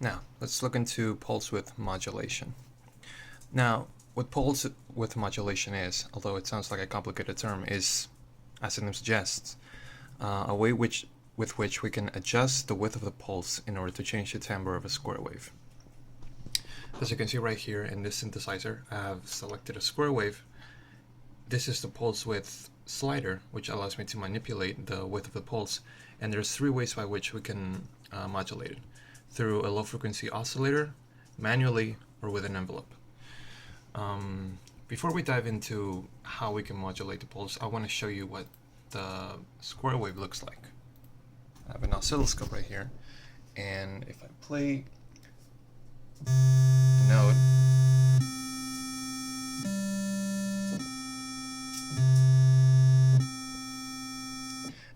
Now, let's look into pulse width modulation. Now, what pulse width modulation is, although it sounds like a complicated term, is, as the name suggests, a way with which we can adjust the width of the pulse in order to change the timbre of a square wave. As you can see right here in this synthesizer, I have selected a square wave. This is the pulse width slider, which allows me to manipulate the width of the pulse, and there's three ways by which we can modulate it: through a low frequency oscillator, manually, or with an envelope. Before we dive into how we can modulate the pulse, I want to show you what the square wave looks like. I have an oscilloscope right here, and if I play a note,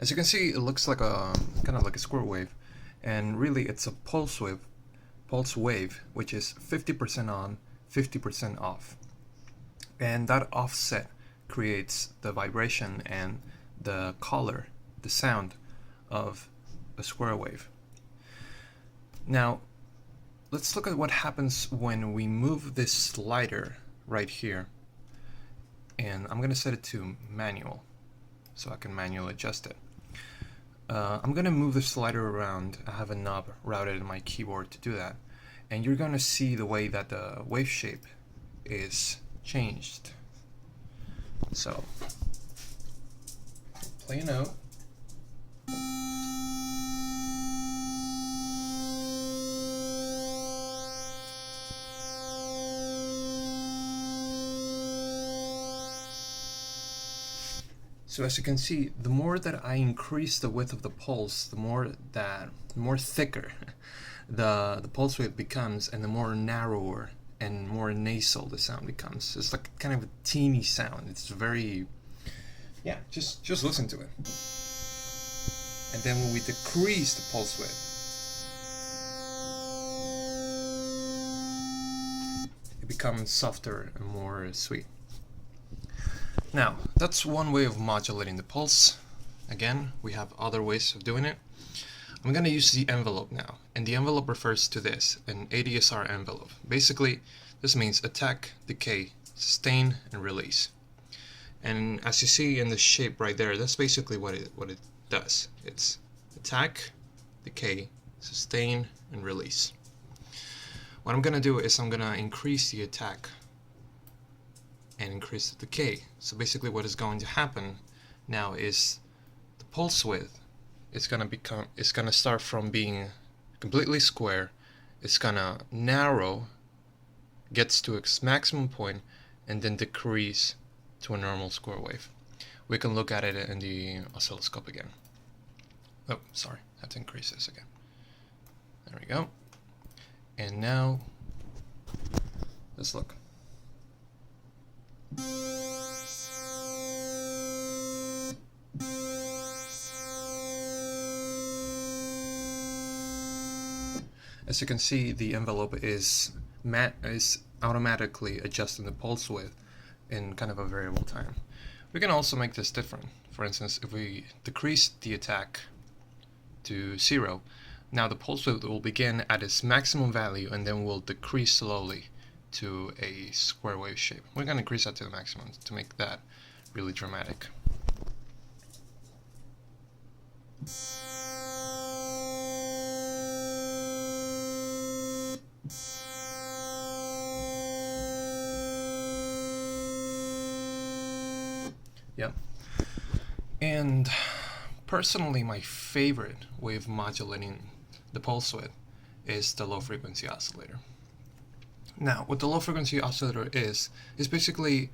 as you can see, it looks like a kind of like a square wave, and really it's a pulse wave, which is 50% on, 50% off. And that offset creates the vibration and the color, the sound of a square wave. Now, let's look at what happens when we move this slider right here. And I'm going to set it to manual, so I can manually adjust it. I'm going to move the slider around. I have a knob routed in my keyboard to do that. And you're going to see the way that the wave shape is changed. So, play a note. So as you can see, the more that I increase the width of the pulse, the more thicker the pulse wave becomes, and the more narrower and more nasal the sound becomes. It's like kind of a teeny sound. It's very, yeah, just listen to it. And then when we decrease the pulse width, it becomes softer and more sweet. Now, that's one way of modulating the pulse. Again, we have other ways of doing it. I'm going to use the envelope now, and the envelope refers to this, an ADSR envelope. Basically, this means attack, decay, sustain, and release. And as you see in the shape right there, that's basically what it does. It's attack, decay, sustain, and release. What I'm going to do is I'm going to increase the attack and increase the decay. So basically what is going to happen now is the pulse width is going to start from being completely square, it's going to narrow, gets to its maximum point, and then decrease to a normal square wave. We can look at it in the oscilloscope again. Oh, sorry, I have to increase this again. There we go. And now, let's look. As you can see, the envelope is automatically adjusting the pulse width in kind of a variable time. We can also make this different. For instance, if we decrease the attack to 0, now the pulse width will begin at its maximum value and then will decrease slowly to a square wave shape. We're going to increase that to the maximum to make that really dramatic. Yep. And personally, my favorite way of modulating the pulse width is the low frequency oscillator. Now, what the low frequency oscillator is basically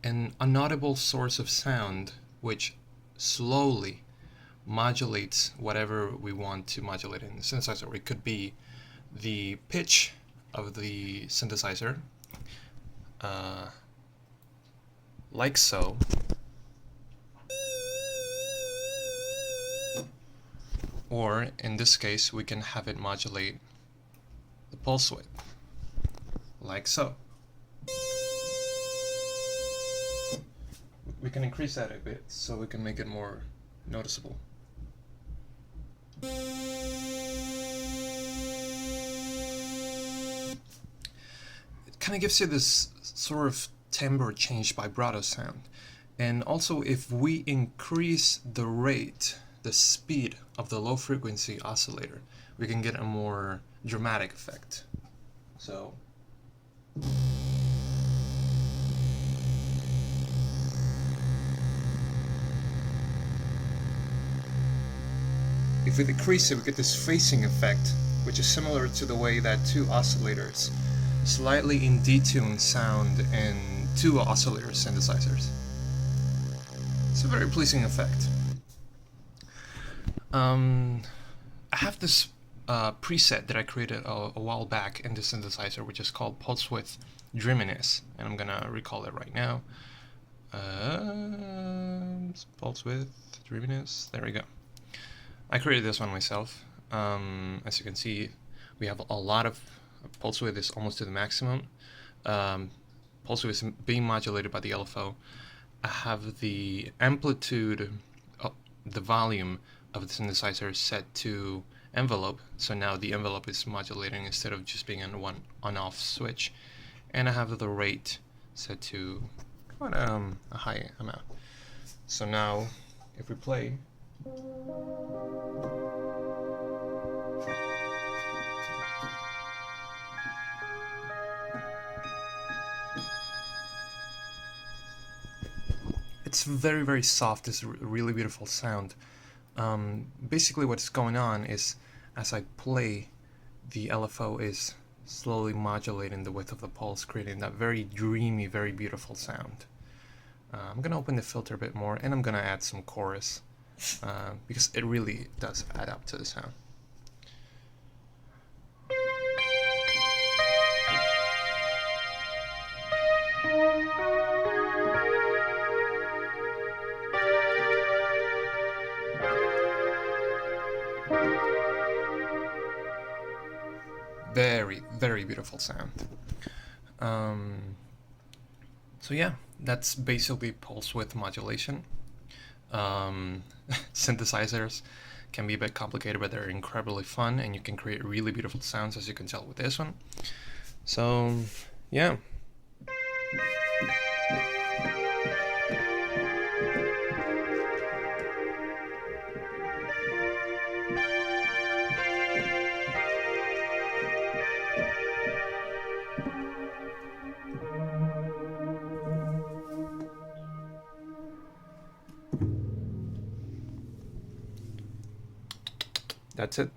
an inaudible source of sound which slowly modulates whatever we want to modulate in the synthesizer. It could be the pitch of the synthesizer, like so, or in this case we can have it modulate the pulse width, like so. We can increase that a bit so we can make it more noticeable. kind of gives you this sort of timbre change vibrato sound. And also, if we increase the rate, the speed of the low frequency oscillator, we can get a more dramatic effect. So if we decrease it, we get this phasing effect, which is similar to the way that two oscillators slightly in detune sound in two oscillator synthesizers. It's a very pleasing effect. I have this preset that I created a while back in the synthesizer, which is called Pulsewidth Dreaminess, and I'm gonna recall it right now. Pulsewidth Dreaminess, there we go. I created this one myself. As you can see, we have a lot of Pulsewidth is almost to the maximum. Pulsewidth is being modulated by the LFO. I have the amplitude, the volume of the synthesizer set to envelope, so now the envelope is modulating instead of just being on one on-off switch. And I have the rate set to quite a high amount. So now, if we play, it's very, very soft. It's a really beautiful sound. Basically what's going on is, as I play, the LFO is slowly modulating the width of the pulse, creating that very dreamy, very beautiful sound. I'm going to open the filter a bit more, and I'm going to add some chorus, because it really does add up to the sound. Very, very beautiful sound. So yeah, that's basically Pulsewidth modulation. Synthesizers can be a bit complicated, but they're incredibly fun, and you can create really beautiful sounds, as you can tell with this one. So yeah. That's it.